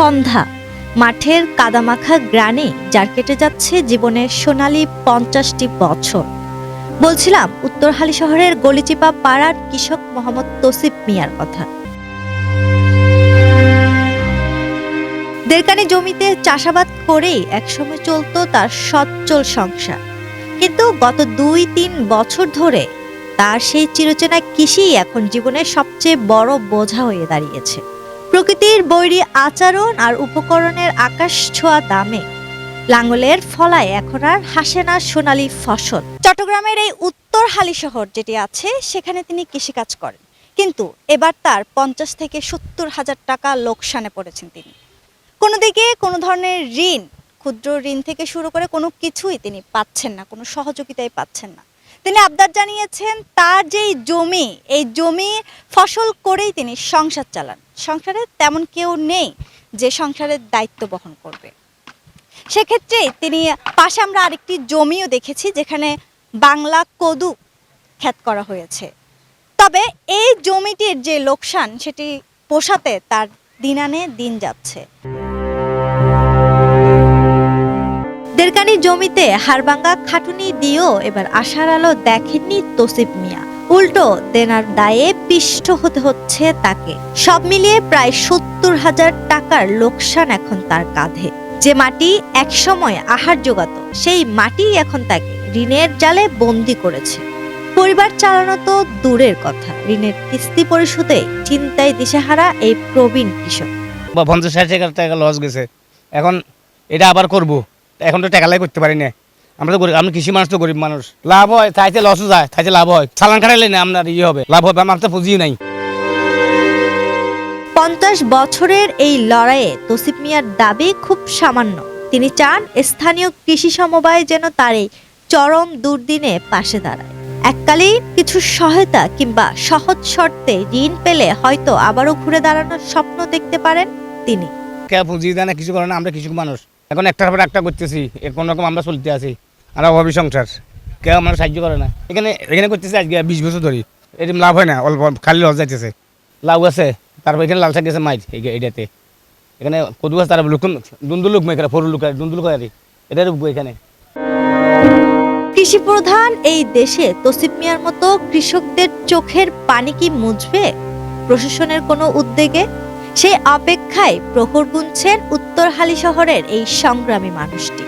সন্ধ্যা, মাঠের কাদামাখা গ্রানে যার কেটে যাচ্ছে জীবনের সোনালী 50টি বছর। বলছিলাম উত্তর হালিশহরের গলিচিপা পাড়ার কৃষক মোহাম্মদ তৌসিফ মিয়ার কথা। দেড়কানি জমিতে চাষাবাদ করেই একসময় চলত তার সচ্ছল সংসার, কিন্তু গত 2-3 বছর ধরে তার সেই চিরচেনা কৃষি এখন জীবনের সবচেয়ে বড় বোঝা হয়ে দাঁড়িয়েছে। প্রকৃতির বৈরী আচরণ আর উপকরণের আকাশ ছোঁয়া দামে লাঙ্গলের ফলায় এখন আর হাসে না সোনালী ফসল। চট্টগ্রামের এই উত্তর হালিশহর যেটি আছে সেখানে তিনি কৃষিকাজ করেন, কিন্তু এবার তার 50 থেকে 70 হাজার টাকা লোকসানে পড়েছেন তিনি। কোনো দিকে কোনো ধরনের ঋণ, ক্ষুদ্র ঋণ থেকে শুরু করে কোনো কিছুই তিনি পাচ্ছেন না, কোনো সহযোগিতাই পাচ্ছেন না। তিনি আবদার জানিয়েছেন তার যেই জমি, এই জমি ফসল করেই তিনি সংসার চালান। সংসারে তেমন কেউ নেই যে সংসারের দায়িত্ব বহন করবে। সেক্ষেত্রে তিনি পাশে আমরা আরেকটি জমিও দেখেছি যেখানে বাংলা কদু ক্ষেত করা হয়েছে। তবে এই জমিটির যে লোকসান সেটি পোষাতে তার দিন আনে দিন যাচ্ছে। দেড়কানি জমিতে হাড়ভাঙ্গা খাটুনি দিয়েও এবার আশার আলো দেখেননি তৌসিফ মিয়া, উল্টো দেনার দায়ে পিষ্ট হতে হচ্ছে তাকে। সব মিলিয়ে প্রায় 70 হাজার টাকার লোকসান এখন তার কাঁধে। যে মাটি একসময় আহার জোগাতো, সেই মাটি এখন তাকে ঋণের জালে বন্দী করেছে। পরিবার চালানো তো দূরের কথা, ঋণের কিস্তি পরিশোধে চিন্তায় দিশেহারা এই প্রবীণ কৃষক। 50-60 হাজার টাকা লস গেছে, এখন এটা আবার করব, এখন তো টাকা লাই করতে পারি না। আমরা তো গরিব, আমি কৃষি মানুষ, তো গরিব মানুষ। লাভ হয় তাইতে লসও যায়, তাইতে লাভ হয়। চালান খাটাইলে না আপনার ইয়ে হবে, লাভ হবে। আমার তো পুঁজি নাই। 50 বছরের এই লড়াইয়ে তৌসিফ মিয়ার দাবি খুব সামান্য। তিনি চান স্থানীয় কৃষি সমবায় যেন তার এই চরম দুর্দিনে পাশে দাঁড়ায়। এককালীন কিছু সহায়তা কিংবা সহজ শর্তে ঋণ পেলে হয়তো আবারও ঘুরে দাঁড়ানোর স্বপ্ন দেখতে পারেন তিনি। কে পুঁজি দেয় না, কিছু করে না। আমরা কৃষক মানুষ, এখন একটার পর একটা করতেছি, কোন রকম আমরা চলতে আছি। আর অভাবী সংসার, কেউ আমরা সাহায্য করে না। এখানে করতেছি আজকে 20 বছর ধরে, এরকম লাভ হয় না, অল্প খালি লস যাইতেছে। লাউ আছে, তারপর এখানে লাল শাক গেছে মাইট এইটাতে, এখানে কদু আছে, তারপর লুকুন দুন্দুল লুক এখানে ফরুল লুক দুন্দুল করে এটা রুকবো এখানে। কৃষি প্রধান এই দেশে তৌসিফ মিয়ার মতো কৃষকদের চোখের পানি কি মুছবে প্রশাসনের কোনো উদ্যোগে? সেই অপেক্ষায় প্রহর গুনছেন উত্তর হালিশহরের এই সংগ্রামী মানুষটি।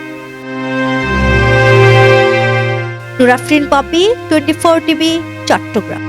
নুরাফরিন পপি, 24 টিভি, চট্টগ্রাম।